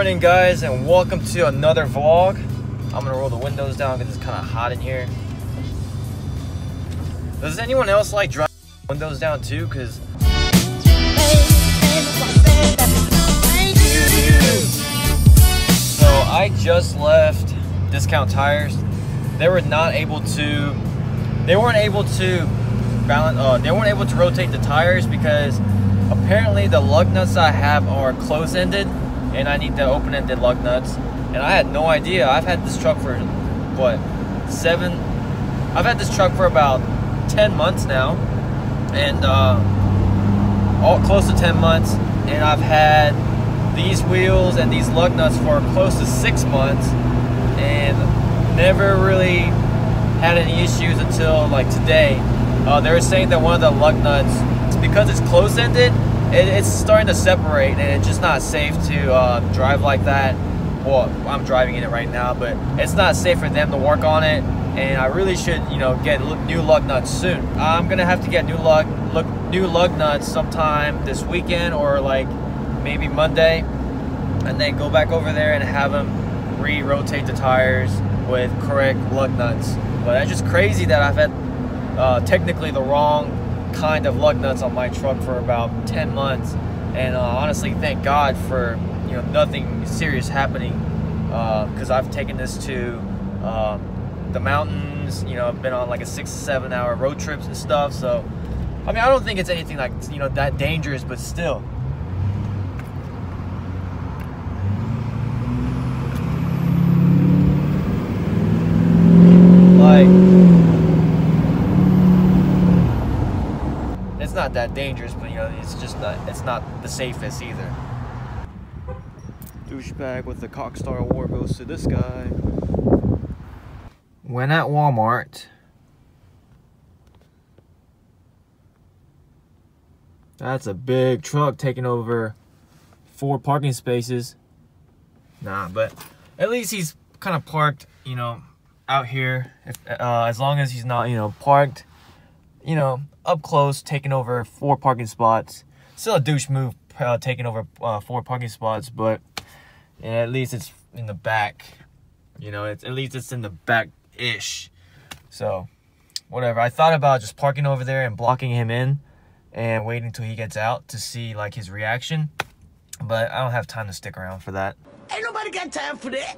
morning, guys, and welcome to another vlog. I'm gonna roll the windows down because it's kind of hot in here. Does anyone else like driving windows down too? Because so I just left Discount Tires. They weren't able to rotate the tires because apparently the lug nuts I have are close-ended and I need the open-ended lug nuts. And I had no idea. I've had this truck for I've had this truck for about 10 months now, and all close to 10 months, and I've had these wheels and these lug nuts for close to 6 months and never really had any issues until like today. They were saying that one of the lug nuts, because it's close-ended, it's starting to separate, and it's just not safe to drive like that. Well, I'm driving in it right now, but it's not safe for them to work on it, and I really should, get new lug nuts soon. I'm gonna have to get new lug nuts sometime this weekend, or like maybe Monday, and then go back over there and have them re-rotate the tires with correct lug nuts. But that's just crazy that I've had technically the wrong kind of lug nuts on my truck for about 10 months, and honestly, thank God for nothing serious happening, because I've taken this to the mountains. I've been on like a 6 to 7 hour road trips and stuff. So I mean, I don't think it's anything like that dangerous, but still. Like, it's not that dangerous, but it's not the safest either. Douchebag with the Cockstar award goes to this guy. When at Walmart, that's a big truck taking over 4 parking spaces. Nah, but at least he's kind of parked, out here. As long as he's not, parked, up close, taking over 4 parking spots. Still a douche move, taking over 4 parking spots, but at least it's in the back. At least it's in the back-ish. So, whatever. I thought about just parking over there and blocking him in and waiting until he gets out to see like his reaction. But I don't have time to stick around for that. Ain't nobody got time for that.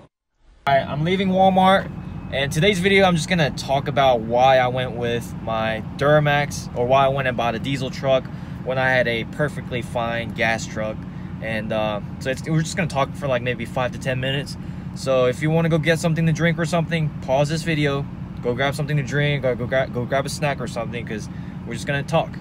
Alright, I'm leaving Walmart. And today's video, I'm just gonna talk about why I went with my Duramax, or why I went and bought a diesel truck when I had a perfectly fine gas truck. And so we're just gonna talk for like maybe 5 to 10 minutes. So if you want to go get something to drink or something, pause this video, go grab something to drink, or go grab a snack or something, because we're just gonna talk.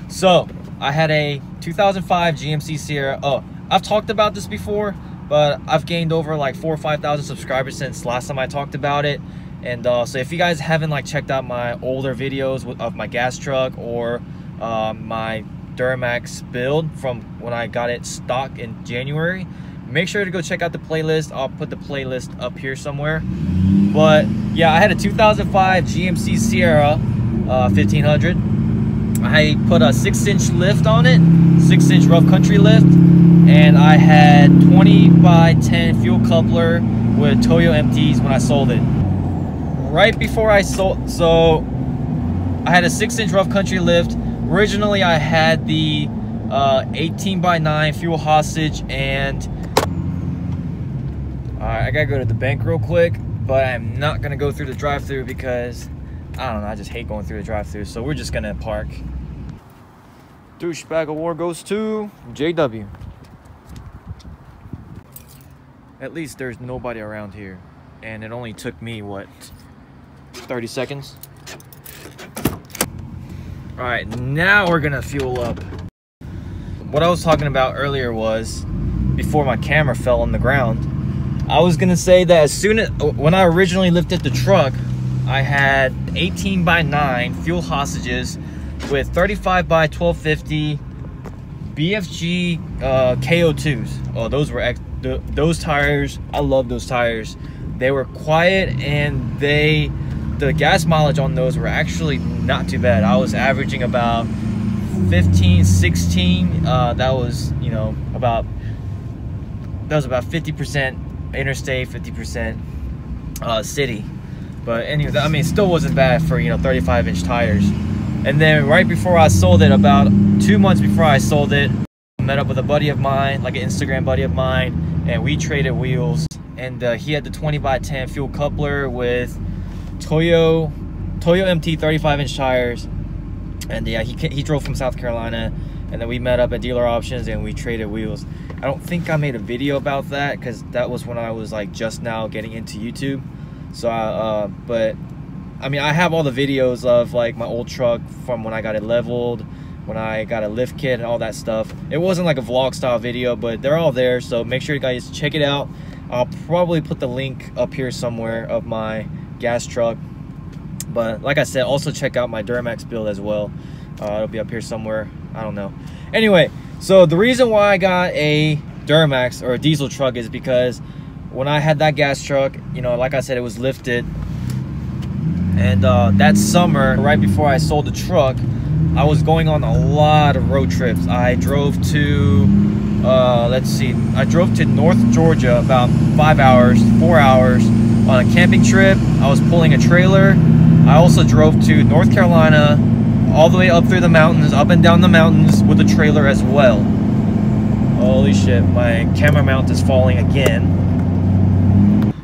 So I had a 2005 GMC Sierra. Oh, I've talked about this before, but I've gained over like 4,000 or 5,000 subscribers since last time I talked about it. And so if you guys haven't like checked out my older videos of my gas truck, or my Duramax build from when I got it stock in January, make sure to go check out the playlist. I'll put the playlist up here somewhere. But yeah, I had a 2005 GMC Sierra 1500. I put a 6-inch lift on it, 6-inch rough country lift, and I had 20x10 fuel coupler with Toyo MTs when I sold it. Right before I sold, so I had a 6-inch rough country lift. Originally, I had the 18x9 fuel hostage, and I gotta go to the bank real quick, but I'm not gonna go through the drive-thru because I don't know, I just hate going through the drive-thru. So we're just gonna park. Douchebag award goes to JW. At least there's nobody around here, and it only took me what, 30 seconds. All right, now we're gonna fuel up. What I was talking about earlier was, before my camera fell on the ground, I was gonna say that when I originally lifted the truck, I had 18x9 fuel hostages with 35x1250 BFG KO2s. Oh, those tires, I love those tires. They were quiet, and the gas mileage on those were actually not too bad. I was averaging about 15, 16. That was, about that was about 50% interstate, 50% city. But anyway, I mean, it still wasn't bad for, you know, 35-inch tires. And then right before I sold it, about 2 months before I sold it, I met up with a buddy of mine, like an Instagram buddy of mine, and we traded wheels. And he had the 20x10 fuel coupler with Toyo MT 35-inch tires. And yeah, he drove from South Carolina, and then we met up at Dealer Options and we traded wheels. I don't think I made a video about that because that was when I was like just now getting into YouTube. So but I mean, I have all the videos of like my old truck from when I got it leveled, when I got a lift kit and all that stuff. It wasn't like a vlog style video, but they're all there, so make sure you guys check it out. I'll probably put the link up here somewhere of my gas truck. But like I said, also check out my Duramax build as well. It'll be up here somewhere, I don't know. Anyway, so the reason why I got a Duramax or a diesel truck is because when I had that gas truck, you know, like I said, it was lifted. And that summer, right before I sold the truck, I was going on a lot of road trips. I drove to, I drove to North Georgia about 5 hours, 4 hours on a camping trip. I was pulling a trailer. I also drove to North Carolina, all the way up through the mountains, up and down the mountains with a trailer as well. Holy shit, my camera mount is falling again.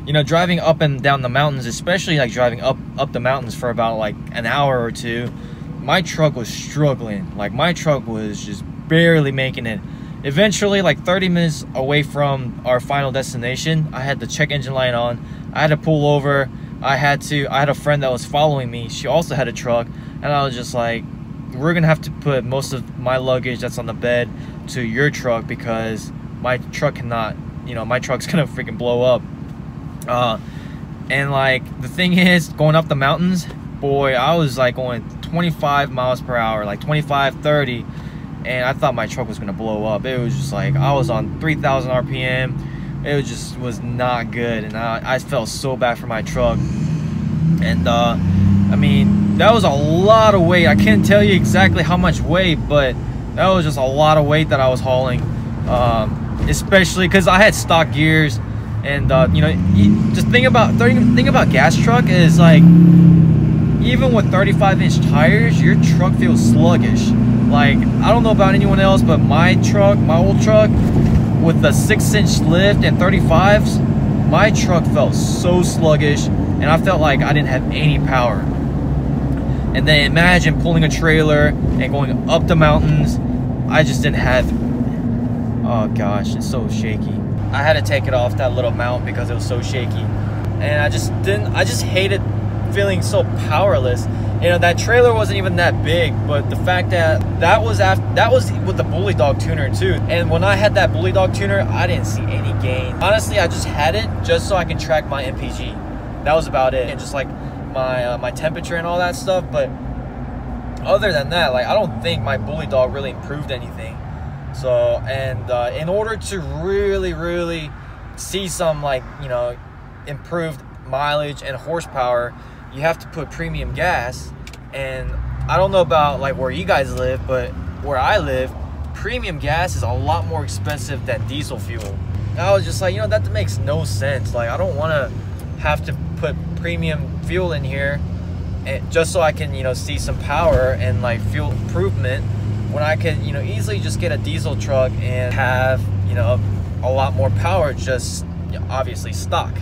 You know, driving up and down the mountains, especially like driving up the mountains for about like an hour or two, my truck was struggling. Like my truck was just barely making it. Eventually, like 30 minutes away from our final destination, I had the check engine light on. I had to pull over. I had a friend that was following me. She also had a truck, and I was just like, we're gonna have to put most of my luggage that's on the bed to your truck because my truck cannot, you know, my truck's gonna freaking blow up. And like the thing is, going up the mountains, boy, I was like going 25 miles per hour, like 25, 30, and I thought my truck was gonna blow up. It was just like I was on 3,000 RPM. It was not good, and I felt so bad for my truck. And I mean, that was a lot of weight. I can't tell you exactly how much weight, but that was just a lot of weight that I was hauling, especially because I had stock gears. And you know, just think about gas truck is like, even with 35-inch tires, your truck feels sluggish. Like, I don't know about anyone else, but my old truck with the 6-inch lift and 35s, my truck felt so sluggish, and I felt like I didn't have any power. And then imagine pulling a trailer and going up the mountains. I just didn't have, oh gosh, it's so shaky. I had to take it off that little mount because it was so shaky, and I just hated feeling so powerless. You know, that trailer wasn't even that big, but the fact that was with the Bully Dog tuner too. And when I had that Bully Dog tuner, I didn't see any gain. Honestly, I just had it just so I can track my MPG. That was about it, and just like my temperature and all that stuff. But other than that, like, I don't think my Bully Dog really improved anything. So, and in order to really see some, like, you know, improved mileage and horsepower, you have to put premium gas. And I don't know about like where you guys live, but where I live, premium gas is a lot more expensive than diesel fuel. And I was just like, you know, that makes no sense. Like, I don't want to have to put premium fuel in here and just so I can, you know, see some power and like fuel improvement, when I could, you know, easily just get a diesel truck and have, you know, a lot more power, just, you know, obviously stock.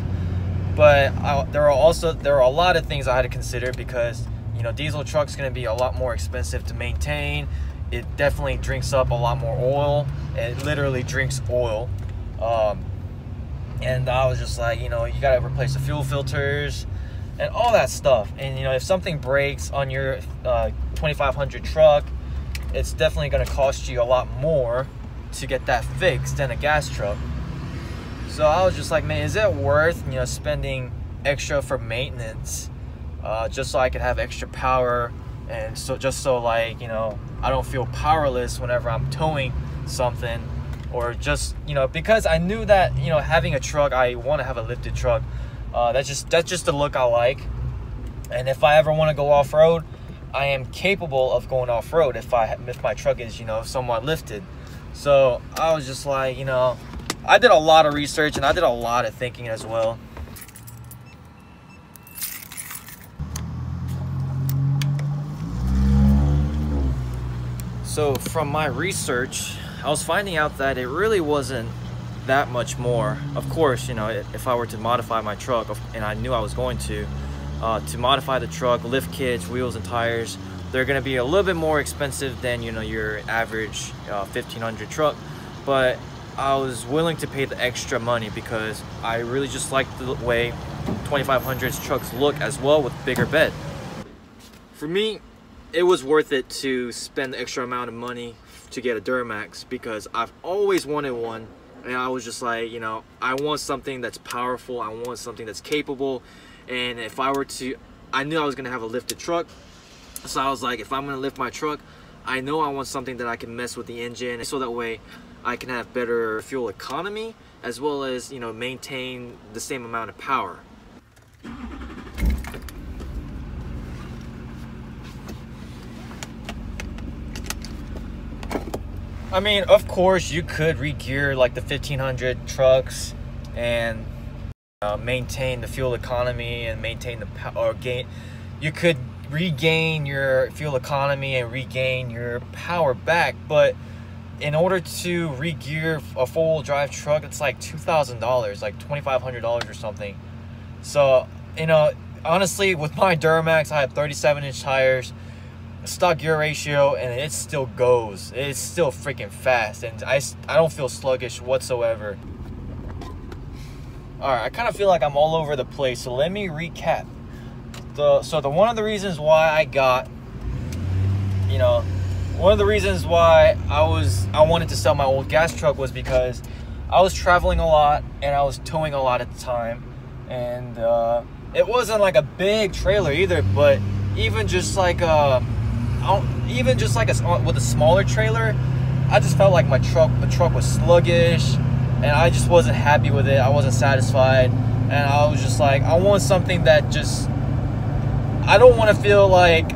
But there are a lot of things I had to consider because, you know, diesel truck's going to be a lot more expensive to maintain. It definitely drinks up a lot more oil. It literally drinks oil. And I was just like, you know, you got to replace the fuel filters and all that stuff. And, you know, if something breaks on your 2500 truck, it's definitely going to cost you a lot more to get that fixed than a gas truck. So I was just like, man, is it worth, you know, spending extra for maintenance just so I could have extra power, and so just so, like, you know, I don't feel powerless whenever I'm towing something, or just, you know, because I knew that, you know, having a truck, I want to have a lifted truck. That's just the look I like. And if I ever want to go off-road, I am capable of going off-road if my truck is, you know, somewhat lifted. So I was just like, you know, I did a lot of research and I did a lot of thinking as well. So from my research, I was finding out that it really wasn't that much more. Of course, you know, if I were to modify my truck, and I knew I was going to modify the truck, lift kits, wheels and tires, they're going to be a little bit more expensive than, you know, your average 1500 truck. But I was willing to pay the extra money because I really just like the way 2500s trucks look, as well with bigger bed. For me, it was worth it to spend the extra amount of money to get a Duramax because I've always wanted one, and I was just like, you know, I want something that's powerful, I want something that's capable. And if I were to, I knew I was gonna have a lifted truck, so I was like, if I'm gonna lift my truck, I know I want something that I can mess with the engine, so that way I can have better fuel economy, as well as, you know, maintain the same amount of power. I mean, of course, you could re-gear like the 1500 trucks and maintain the fuel economy and maintain the power gain. You could regain your fuel economy and regain your power back, but in order to re-gear a four-wheel drive truck, it's like $2,000, like $2,500 or something. So, you know, honestly, with my Duramax, I have 37-inch tires, stock gear ratio, and it still goes. It's still freaking fast, and I don't feel sluggish whatsoever. All right, I kind of feel like I'm all over the place, so let me recap. One of the reasons why I got, you know, one of the reasons why I wanted to sell my old gas truck was because I was traveling a lot and I was towing a lot at the time, and it wasn't like a big trailer either, but even just like with a smaller trailer, I just felt like the truck was sluggish, and I just wasn't happy with it. I wasn't satisfied, and I was just like, I want something that just, I don't want to feel like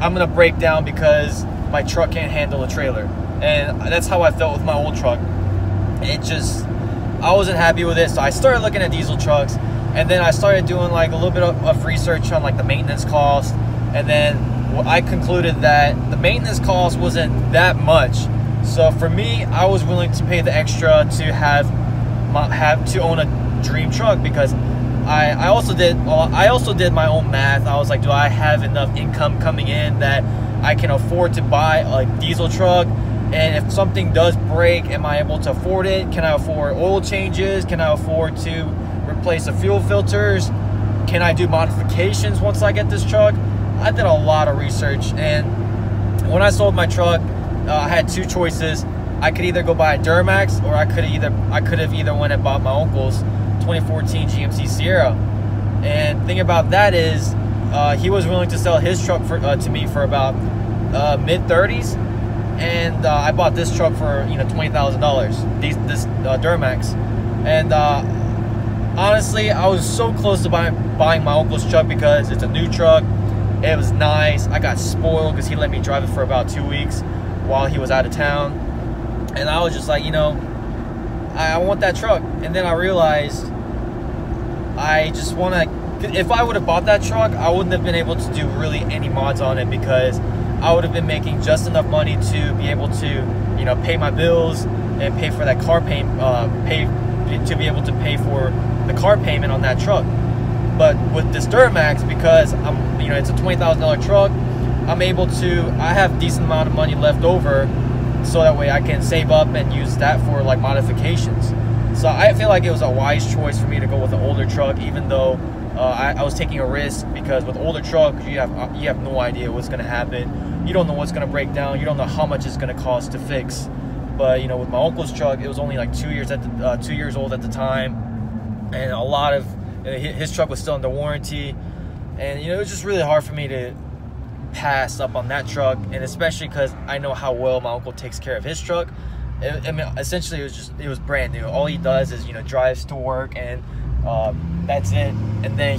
I'm gonna break down because my truck can't handle a trailer. And that's how I felt with my old truck. I wasn't happy with it, so I started looking at diesel trucks, and then I started doing like a little bit of research on like the maintenance cost, and then I concluded that the maintenance cost wasn't that much. So for me, I was willing to pay the extra to own a dream truck, because I also did my own math. I was like, do I have enough income coming in that I can afford to buy a diesel truck? And if something does break, am I able to afford it? Can I afford oil changes? Can I afford to replace the fuel filters? Can I do modifications once I get this truck? I did a lot of research, and when I sold my truck, I had two choices. I could either go buy a Duramax, or I could have either went and bought my uncle's 2014 GMC Sierra. And the thing about that is, he was willing to sell his truck to me for about mid-30s, and I bought this truck for, you know, $20,000. This Duramax, and honestly, I was so close to buying my uncle's truck because it's a new truck. It was nice. I got spoiled because he let me drive it for about 2 weeks while he was out of town, and I was just like, you know, I want that truck. And then I realized I just want to, if I would have bought that truck, I wouldn't have been able to do really any mods on it, because I would have been making just enough money to be able to, you know, pay my bills and pay for that car payment, to be able to pay for the car payment on that truck. But with this Duramax, because you know, it's a $20,000 truck, I have a decent amount of money left over, so that way I can save up and use that for like modifications. So I feel like it was a wise choice for me to go with an older truck, even though I was taking a risk, because with older trucks, you have no idea what's going to happen. You don't know what's going to break down. You don't know how much it's going to cost to fix. But, you know, with my uncle's truck, it was only like 2 years old at the time, and a lot of his truck was still under warranty, and, you know, it was just really hard for me to pass up on that truck, and especially because I know how well my uncle takes care of his truck. I mean, essentially, it was brand new. All he does is, you know, drives to work, and that's it. And then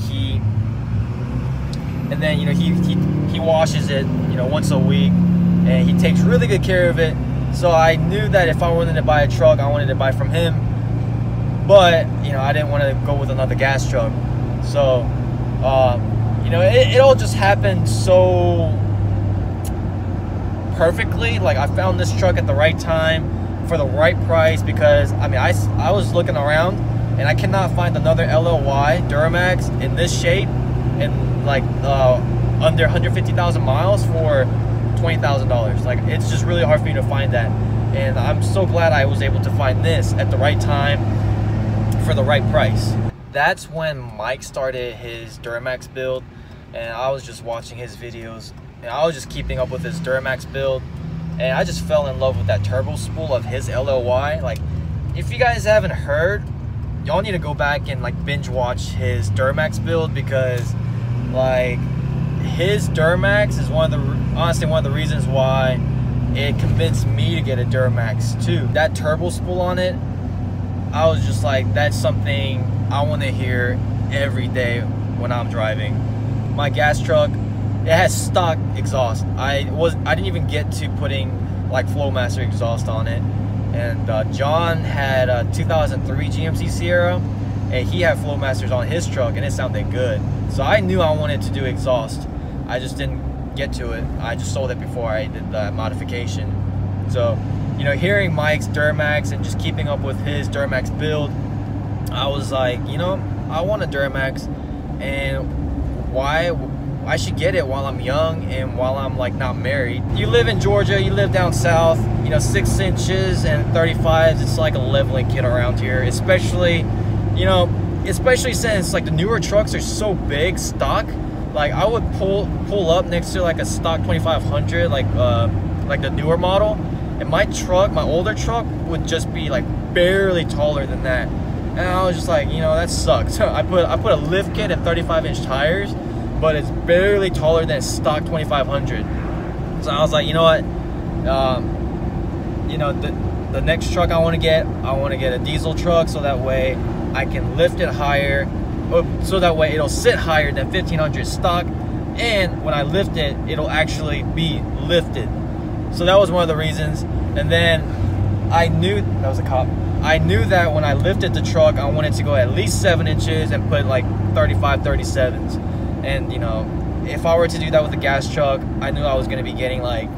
you know, he washes it, you know, once a week, and he takes really good care of it. So I knew that if I wanted to buy a truck, I wanted to buy from him, but you know, I didn't want to go with another gas truck. So you know, it all just happened so perfectly. Like, I found this truck at the right time for the right price, because I mean, I was looking around and I cannot find another LLY Duramax in this shape and like under 150,000 miles for $20,000. Like, it's just really hard for me to find that, and I'm so glad I was able to find this at the right time for the right price. That's when Mike started his Duramax build, and I was just watching his videos, and I was just keeping up with his Duramax build, and I just fell in love with that turbo spool of his LLY. Like, if you guys haven't heard, y'all need to go back and like binge watch his Duramax build, because like his Duramax is honestly one of the reasons why it convinced me to get a Duramax too. That turbo spool on it, I was just like, that's something I want to hear every day when I'm driving. My gas truck, it has stock exhaust. I didn't even get to putting like Flowmaster exhaust on it. And John had a 2003 GMC Sierra, and he had Flowmasters on his truck, and it sounded good. So I knew I wanted to do exhaust. I just didn't get to it. I just sold it before I did the modification. So, you know, hearing Mike's Duramax and just keeping up with his Duramax build, I was like, you know, I want a Duramax, and why I should get it while I'm young and while I'm like not married. You live in Georgia, you live down south, you know, 6 inches and 35s, it's like a leveling kit around here, especially, you know, especially since like the newer trucks are so big stock. Like, I would pull up next to like a stock 2500, like the newer model, and my truck, my older truck, would just be like barely taller than that. And I was just like, you know, that sucks. I put a lift kit and 35-inch tires, but it's barely taller than stock 2500. So I was like, you know what, you know, the next truck I want to get a diesel truck, so that way I can lift it higher, so that way it'll sit higher than 1500 stock, and when I lift it, it'll actually be lifted. So that was one of the reasons. And then I knew, that was a cop, I knew that when I lifted the truck, I wanted to go at least 7 inches and put like 35, 37s. And you know, if I were to do that with a gas truck, I knew I was going to be getting like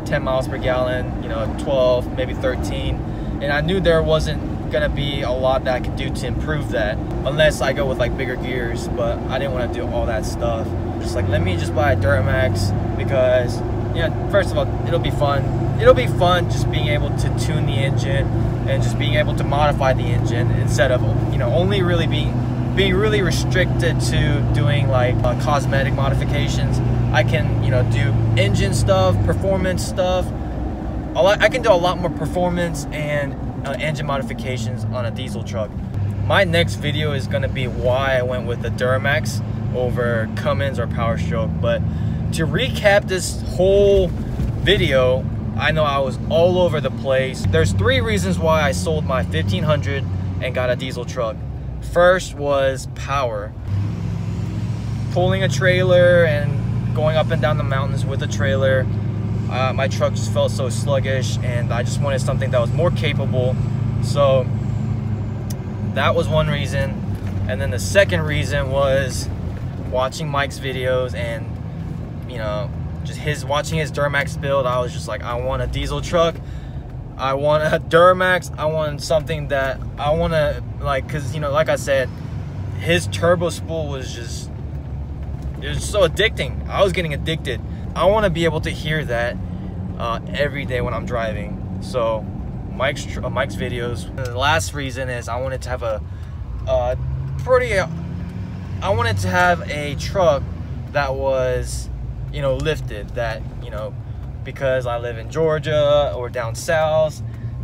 10 miles per gallon, you know, 12, maybe 13. And I knew there wasn't going to be a lot that I could do to improve that, unless I go with like bigger gears. But I didn't want to do all that stuff. Just like, let me just buy a Duramax, because, you know, first of all, it'll be fun. It'll be fun just being able to tune the engine and just being able to modify the engine, instead of, you know, only really being really restricted to doing like cosmetic modifications. I can, you know, do engine stuff, performance stuff. I can do a lot more performance and engine modifications on a diesel truck. My next video is going to be why I went with the Duramax over Cummins or Power Stroke. But to recap this whole video, I know I was all over the place. There's 3 reasons why I sold my 1500 and got a diesel truck. First was power. Pulling a trailer and going up and down the mountains with a trailer, my truck just felt so sluggish, and I just wanted something that was more capable. So that was one reason. And then the second reason was watching Mike's videos, and you know, just watching his Duramax build. I was just like, I want a diesel truck, I want a Duramax, I want something that I want to like, because, you know, like I said, his turbo spool was just, it was so addicting. I was getting addicted. I want to be able to hear that every day when I'm driving. So Mike's videos. And the last reason is I wanted to have I wanted to have a truck that was, you know, lifted, that, you know, because I live in Georgia or down south,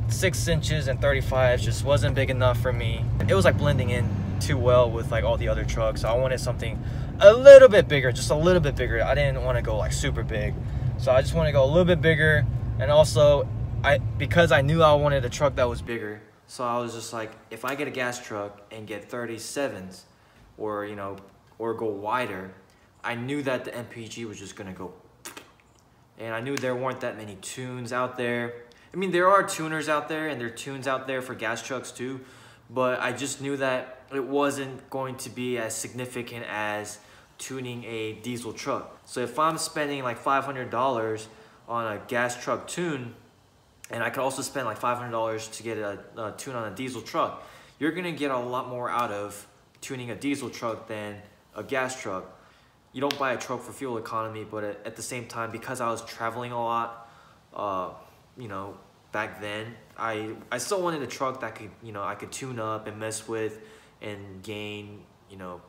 6 inches and 35s just wasn't big enough for me. It was like blending in too well with like all the other trucks. So I wanted something a little bit bigger, just a little bit bigger. I didn't want to go like super big, so I just want to go a little bit bigger. And also, because I knew I wanted a truck that was bigger, so I was just like, if I get a gas truck and get 37s, or, you know, or go wider, I knew that the MPG was just gonna go. And I knew there weren't that many tunes out there. I mean, there are tuners out there, and there are tunes out there for gas trucks too, but I just knew that it wasn't going to be as significant as tuning a diesel truck. So if I'm spending like $500 on a gas truck tune, and I could also spend like $500 to get a tune on a diesel truck, you're gonna get a lot more out of tuning a diesel truck than a gas truck. You don't buy a truck for fuel economy, but at the same time, because I was traveling a lot, you know, back then, I still wanted a truck that could, you know, I could tune up and mess with and gain, you know,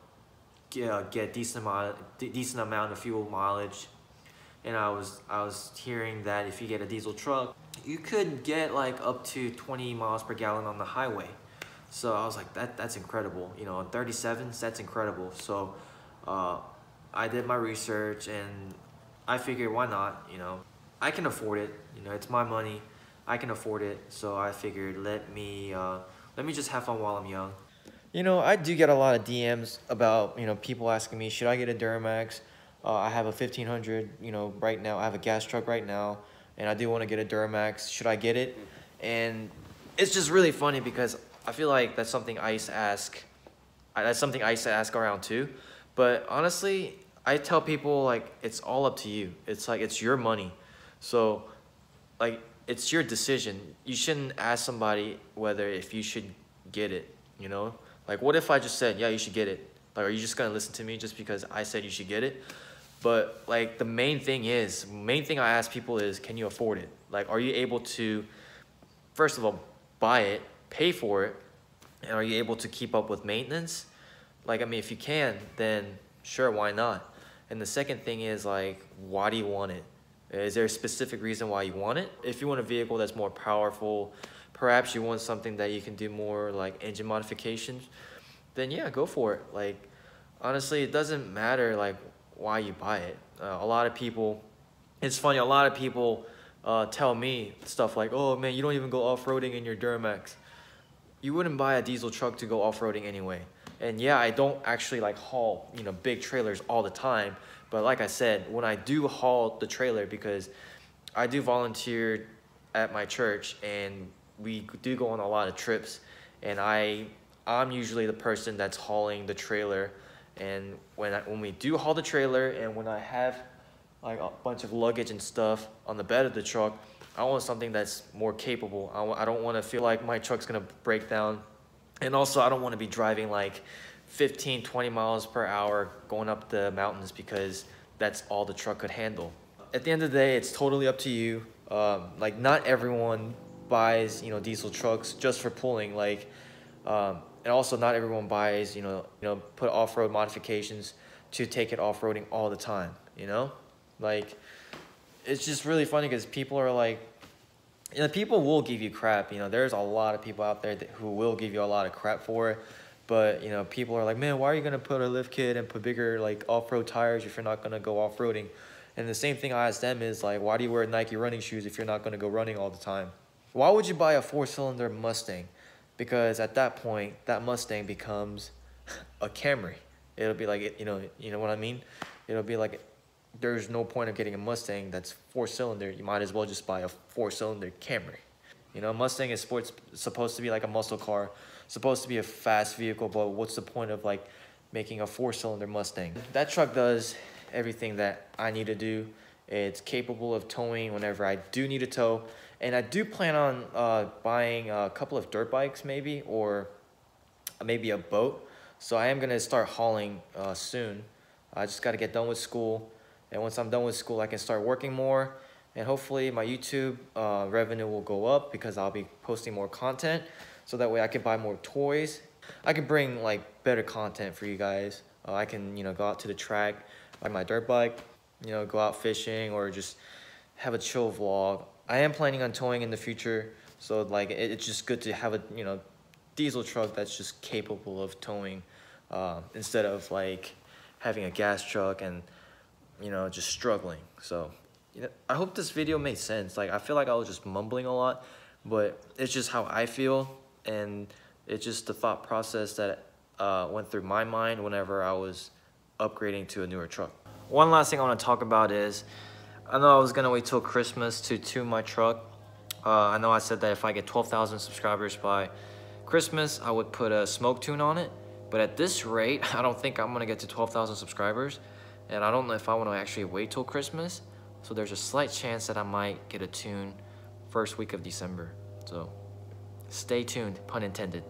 get decent amount of fuel mileage. And I was hearing that if you get a diesel truck, you could get like up to 20 miles per gallon on the highway. So I was like, that's incredible. You know, 37s, that's incredible. So I did my research and I figured, why not? You know, I can afford it. You know, it's my money. I can afford it. So I figured, let me just have fun while I'm young. You know, I do get a lot of DMs about, you know, people asking me, should I get a Duramax? I have a 1500, you know, right now. I have a gas truck right now, and I do want to get a Duramax. Should I get it? And it's just really funny because I feel like that's something I used to ask. That's something I used to ask around too. But honestly, I tell people, like, it's all up to you. It's like, it's your money. So, like, it's your decision. You shouldn't ask somebody whether if you should get it, you know? Like, what if I just said, yeah, you should get it? Like, are you just gonna listen to me just because I said you should get it? But, like, the main thing I ask people is, can you afford it? Like, are you able to, first of all, buy it, pay for it, and are you able to keep up with maintenance? Like, I mean, if you can, then sure, why not? And the second thing is, like, why do you want it? Is there a specific reason why you want it? If you want a vehicle that's more powerful, perhaps you want something that you can do more like engine modifications, then yeah, go for it. Like, honestly, it doesn't matter like why you buy it. A lot of people, it's funny, a lot of people tell me stuff like, oh man, you don't even go off-roading in your Duramax. You wouldn't buy a diesel truck to go off-roading anyway. And yeah, I don't actually like haul, you know, big trailers all the time. But like I said, when I do haul the trailer, because I do volunteer at my church and we do go on a lot of trips, and I'm usually the person that's hauling the trailer. And when we do haul the trailer and when I have like a bunch of luggage and stuff on the bed of the truck, I want something that's more capable. I don't want to feel like my truck's gonna break down. And also I don't want to be driving like 15, 20 miles per hour going up the mountains because that's all the truck could handle. At the end of the day, it's totally up to you. Like, not everyone buys, you know, diesel trucks just for pulling. Like, and also not everyone buys, you know, put off-road modifications to take it off-roading all the time, you know? Like, it's just really funny because people are like, you know, people will give you crap. You know, there's a lot of people out there who will give you a lot of crap for it. But, you know, people are like, man, why are you going to put a lift kit and put bigger, like, off-road tires if you're not going to go off-roading? And the same thing I ask them is, like, why do you wear Nike running shoes if you're not going to go running all the time? Why would you buy a 4-cylinder Mustang? Because at that point, that Mustang becomes a Camry. It'll be like, you know what I mean? It'll be like, there's no point of getting a Mustang that's 4-cylinder. You might as well just buy a 4-cylinder Camry. You know, Mustang is supposed to be like a muscle car, supposed to be a fast vehicle, but what's the point of like making a 4-cylinder Mustang? That truck does everything that I need to do. It's capable of towing whenever I do need a tow. And I do plan on buying a couple of dirt bikes maybe, or maybe a boat. So I am gonna start hauling soon. I just gotta get done with school. And once I'm done with school, I can start working more. And hopefully my YouTube revenue will go up because I'll be posting more content. So that way I can buy more toys. I can bring like better content for you guys. I can, you know, go out to the track, like my dirt bike, you know, go out fishing or just have a chill vlog. I am planning on towing in the future. So like, it's just good to have a, you know, diesel truck that's just capable of towing instead of like having a gas truck and, you know, just struggling. So, you know, I hope this video made sense. Like, I feel like I was just mumbling a lot, but it's just how I feel, and it's just the thought process that went through my mind whenever I was upgrading to a newer truck. One last thing I want to talk about is, I know I was gonna wait till Christmas to tune my truck. I know I said that if I get 12,000 subscribers by Christmas, I would put a smoke tune on it. But at this rate, I don't think I'm gonna get to 12,000 subscribers. And I don't know if I wanna actually wait till Christmas. So there's a slight chance that I might get a tune first week of December. So stay tuned, pun intended.